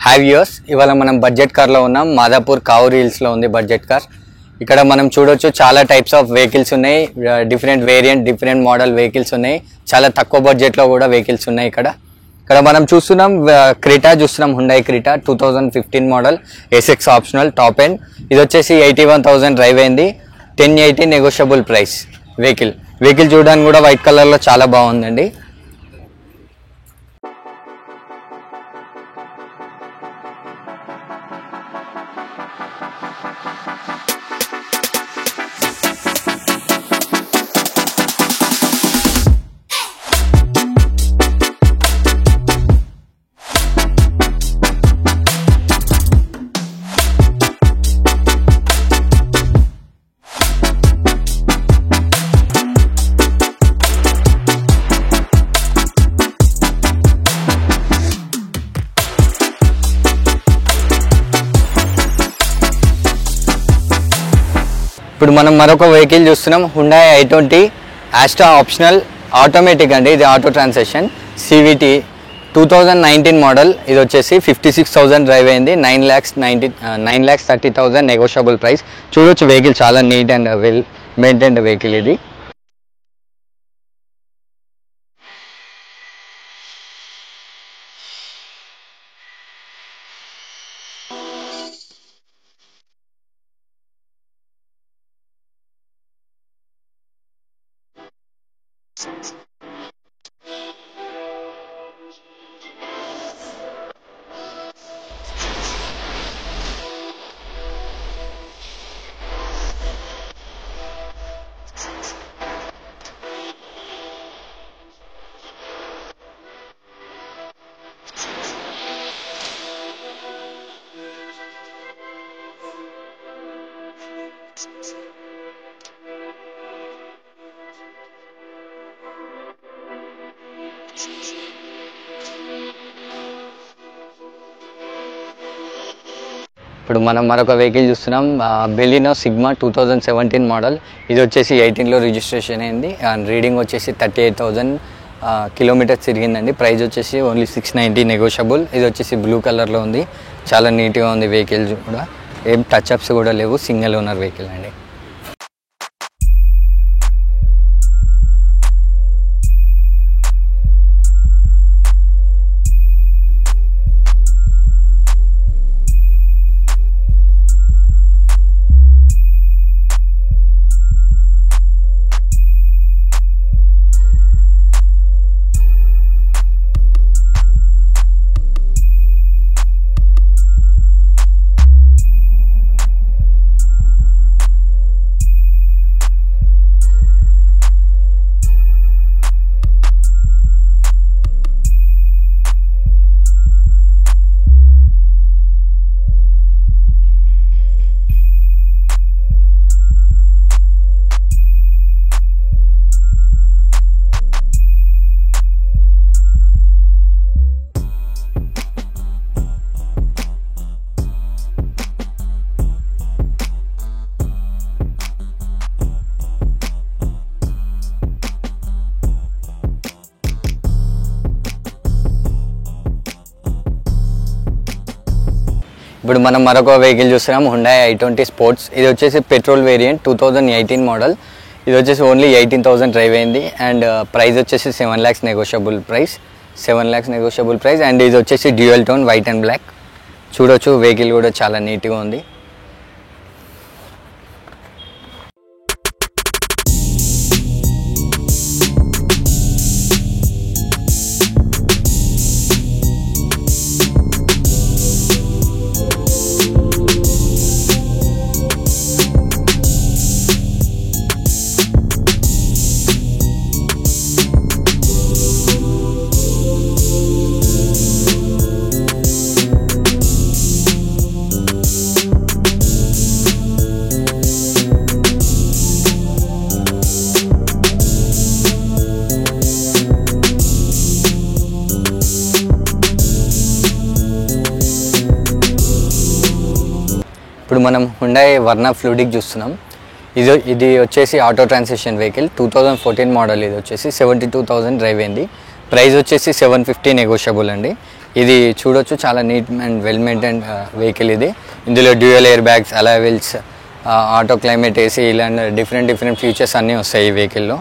Have yours ఇవాళ మనం budget కార్లో ఉన్నాం. మాదాపూర్ కావూర్ హిల్స్లో ఉంది బడ్జెట్ కార్. ఇక్కడ మనం చూడొచ్చు చాలా టైప్స్ ఆఫ్ వెహికల్స్ ఉన్నాయి. Different variant different model vehicles ఉన్నాయి. చాలా తక్కువ బడ్జెట్లో కూడా వెహికల్స్ ఉన్నాయి. ఇక్కడ మనం చూస్తున్నాం క్రెటా చూస్తున్నాం. Hyundai Creta 2015 model SX optional top end. ఇది వచ్చేసి 81,000 డ్రైవ్ అయింది. 1080 నెగోషియబుల్ ప్రైస్. వెహికల్ చూడడానికి కూడా వైట్ కలర్లో చాలా బాగుందండి. ఇప్పుడు మనం మరొక వెహికల్ చూస్తున్నాం. హుండాయ్ i20 ఆస్ట్రా ఆప్షనల్ ఆటోమేటిక్ అండి. ఇది ఆటో ట్రాన్సాక్షన్ CVT 2019 మోడల్. ఇది వచ్చేసి 56,000 డ్రైవ్ అయింది. 9,30,000 నెగోషియబుల్ ప్రైస్. చూడొచ్చు వెహికల్ చాలా neat and well maintained vehicle ఇది. ఇప్పుడు మనం మరొక వెహికల్ చూస్తున్నాం. Baleno Sigma 2017 model. ఇది వచ్చేసి 18లో రిజిస్ట్రేషన్ అయింది. అండ్ రీడింగ్ వచ్చేసి 38,000 కిలోమీటర్స్ తిరిగిందండి. ప్రైస్ వచ్చేసి ఓన్లీ 690 నెగోషియబుల్. ఇది వచ్చేసి బ్లూ కలర్లో ఉంది. చాలా నీట్గా ఉంది వెహికల్ కూడా. ఏం టచ్అప్స్ కూడా లేవు. సింగిల్ ఓనర్ వెహికల్ అండి. ఇప్పుడు మనం మరొక వెహికల్ చూస్తున్నాం. Hyundai i20 sports. ఇది వచ్చేసి పెట్రోల్ వేరియంట్ 2018 మోడల్. ఇది వచ్చేసి ఓన్లీ 18,000 డ్రైవ్ అయింది. అండ్ ప్రైస్ వచ్చేసి 7 lakhs నెగోషియబుల్ ప్రైస్. అండ్ ఇది వచ్చేసి dual tone white and black. చూడొచ్చు వెహికల్ కూడా చాలా నీట్గా ఉంది. ఇప్పుడు మనం హుండాయ్ వర్నా ఫ్లూయిడ్ చూస్తున్నాం. ఇది వచ్చేసి ఆటో ట్రాన్సిషన్ వెహికల్ 2014 మోడల్. ఇది వచ్చేసి 72,000 డ్రైవ్ అయింది. ప్రైస్ వచ్చేసి 750 నెగోషియబుల్ అండి. ఇది చూడొచ్చు, చాలా neat and well maintain vehicle ఇది. ఇందులో dual air bags, alloy wheels, auto climate AC, ఇలాంటి డిఫరెంట్ ఫీచర్స్ అన్నీ వస్తాయి ఈ వెహికల్లో.